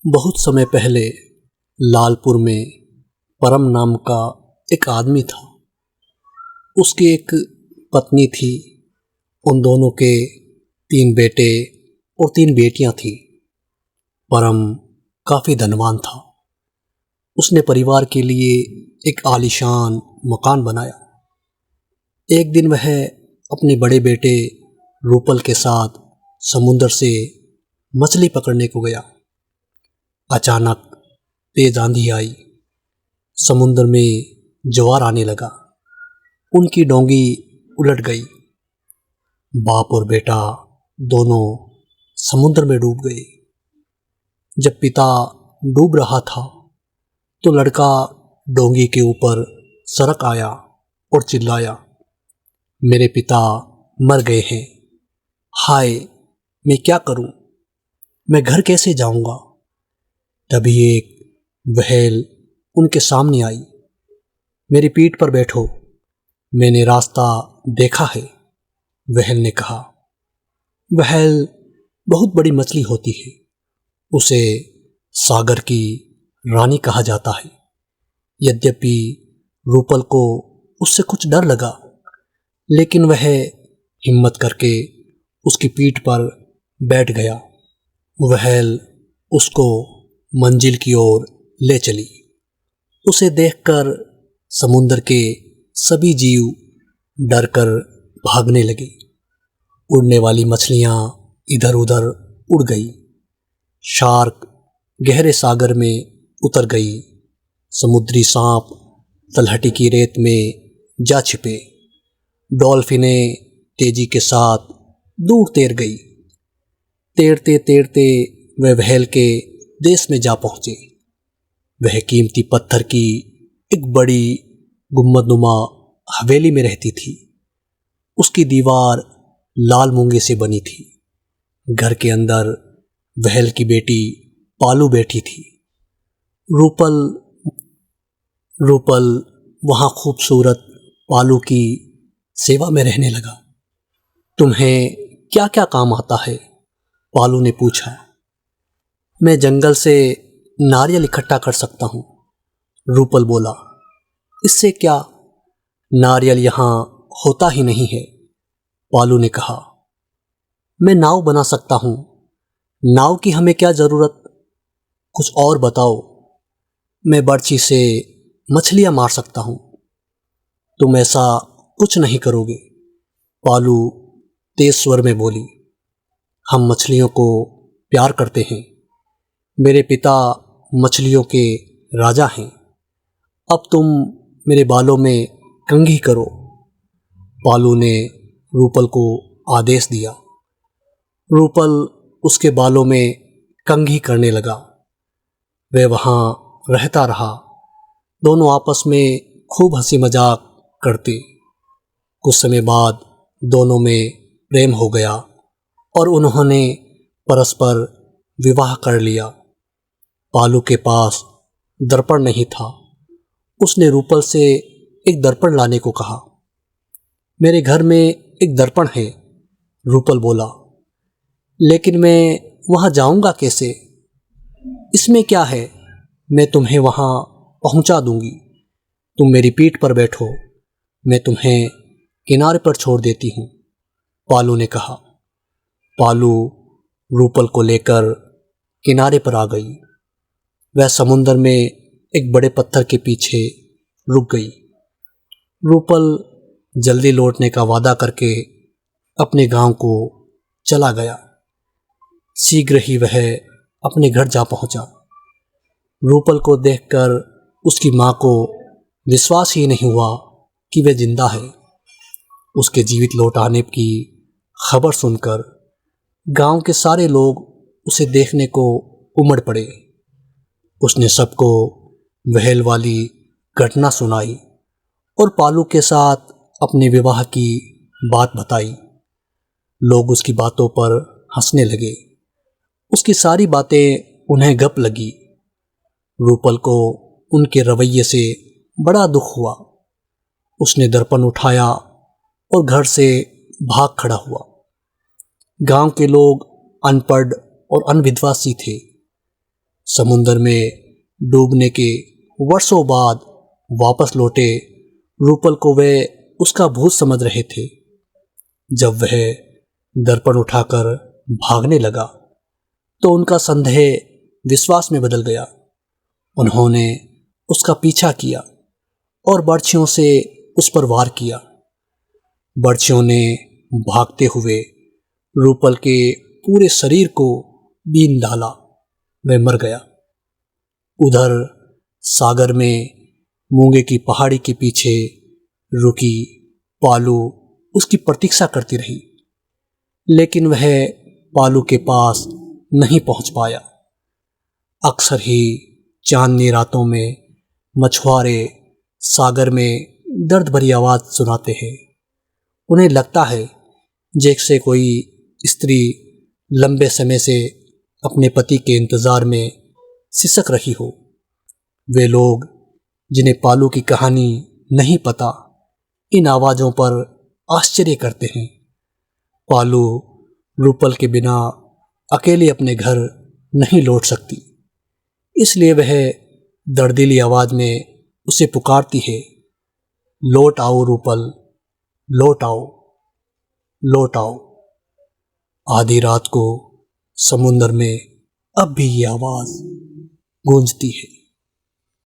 बहुत समय पहले लालपुर में परम नाम का एक आदमी था। उसकी एक पत्नी थी। उन दोनों के 3 बेटे और 3 बेटियां थीं। परम काफ़ी धनवान था। उसने परिवार के लिए एक आलीशान मकान बनाया। एक दिन वह अपने बड़े बेटे रूपल के साथ समुंदर से मछली पकड़ने को गया। अचानक तेज आंधी आई। समुद्र में ज्वार आने लगा। उनकी डोंगी उलट गई। बाप और बेटा दोनों समुद्र में डूब गए। जब पिता डूब रहा था तो लड़का डोंगी के ऊपर सरक आया और चिल्लाया, मेरे पिता मर गए हैं। हाय, मैं क्या करूं? मैं घर कैसे जाऊंगा? तभी एक व्हेल उनके सामने आई। मेरी पीठ पर बैठो, मैंने रास्ता देखा है, व्हेल ने कहा। व्हेल बहुत बड़ी मछली होती है। उसे सागर की रानी कहा जाता है। यद्यपि रूपल को उससे कुछ डर लगा, लेकिन वह हिम्मत करके उसकी पीठ पर बैठ गया। व्हेल उसको मंजिल की ओर ले चली। उसे देखकर समुद्र के सभी जीव डरकर भागने लगे। उड़ने वाली मछलियां इधर उधर उड़ गई। शार्क गहरे सागर में उतर गई। समुद्री सांप तलहटी की रेत में जा छिपे। डॉल्फिनें तेजी के साथ दूर तैर गई। तैरते तैरते वह व्हेल के देश में जा पहुंचे। वह कीमती पत्थर की एक बड़ी गुम्बदनुमा हवेली में रहती थी। उसकी दीवार लाल मूंगे से बनी थी। घर के अंदर व्हेल की बेटी पालू बैठी थी। रूपल वहां खूबसूरत पालू की सेवा में रहने लगा। तुम्हें क्या क्या काम आता है? पालू ने पूछा। मैं जंगल से नारियल इकट्ठा कर सकता हूँ, रूपल बोला। इससे क्या? नारियल यहाँ होता ही नहीं है, पालू ने कहा। मैं नाव बना सकता हूँ। नाव की हमें क्या जरूरत? कुछ और बताओ। मैं बर्छी से मछलियां मार सकता हूँ। तुम ऐसा कुछ नहीं करोगे, पालू तेज स्वर में बोली। हम मछलियों को प्यार करते हैं। मेरे पिता मछलियों के राजा हैं। अब तुम मेरे बालों में कंघी करो, पालू ने रूपल को आदेश दिया। रूपल उसके बालों में कंघी करने लगा। वह वहाँ रहता रहा। दोनों आपस में खूब हंसी मजाक करते। कुछ समय बाद दोनों में प्रेम हो गया और उन्होंने परस्पर विवाह कर लिया। पालू के पास दर्पण नहीं था। उसने रूपल से एक दर्पण लाने को कहा। मेरे घर में एक दर्पण है, रूपल बोला, लेकिन मैं वहां जाऊंगा कैसे? इसमें क्या है, मैं तुम्हें वहां पहुंचा दूंगी। तुम मेरी पीठ पर बैठो, मैं तुम्हें किनारे पर छोड़ देती हूं, पालू ने कहा। पालू रूपल को लेकर किनारे पर आ गई। वह समुद्र में एक बड़े पत्थर के पीछे रुक गई। रूपल जल्दी लौटने का वादा करके अपने गांव को चला गया। शीघ्र ही वह अपने घर जा पहुंचा। रूपल को देखकर उसकी मां को विश्वास ही नहीं हुआ कि वह जिंदा है। उसके जीवित लौट आने की खबर सुनकर गांव के सारे लोग उसे देखने को उमड़ पड़े। उसने सबको व्हेल वाली घटना सुनाई और पालू के साथ अपने विवाह की बात बताई। लोग उसकी बातों पर हंसने लगे। उसकी सारी बातें उन्हें गप लगी। रूपल को उनके रवैये से बड़ा दुख हुआ। उसने दर्पण उठाया और घर से भाग खड़ा हुआ। गांव के लोग अनपढ़ और अनविद्वासी थे। समुंदर में डूबने के वर्षों बाद वापस लौटे रूपल को वे उसका भूत समझ रहे थे। जब वह दर्पण उठाकर भागने लगा तो उनका संदेह विश्वास में बदल गया। उन्होंने उसका पीछा किया और बर्छियों से उस पर वार किया। बर्छियों ने भागते हुए रूपल के पूरे शरीर को बीन डाला। वह मर गया। उधर सागर में मूंगे की पहाड़ी के पीछे रुकी पालू उसकी प्रतीक्षा करती रही, लेकिन वह पालू के पास नहीं पहुंच पाया। अक्सर ही चांदनी रातों में मछुआरे सागर में दर्द भरी आवाज सुनाते हैं। उन्हें लगता है जैसे कोई स्त्री लंबे समय से अपने पति के इंतजार में सिसक रही हो। वे लोग जिन्हें पालू की कहानी नहीं पता, इन आवाज़ों पर आश्चर्य करते हैं। पालू रूपल के बिना अकेले अपने घर नहीं लौट सकती, इसलिए वह दर्दीली आवाज़ में उसे पुकारती है, लौट आओ रूपल, लौट आओ, लौट आओ। आधी रात को समुंदर में अब भी ये आवाज़ गूंजती है।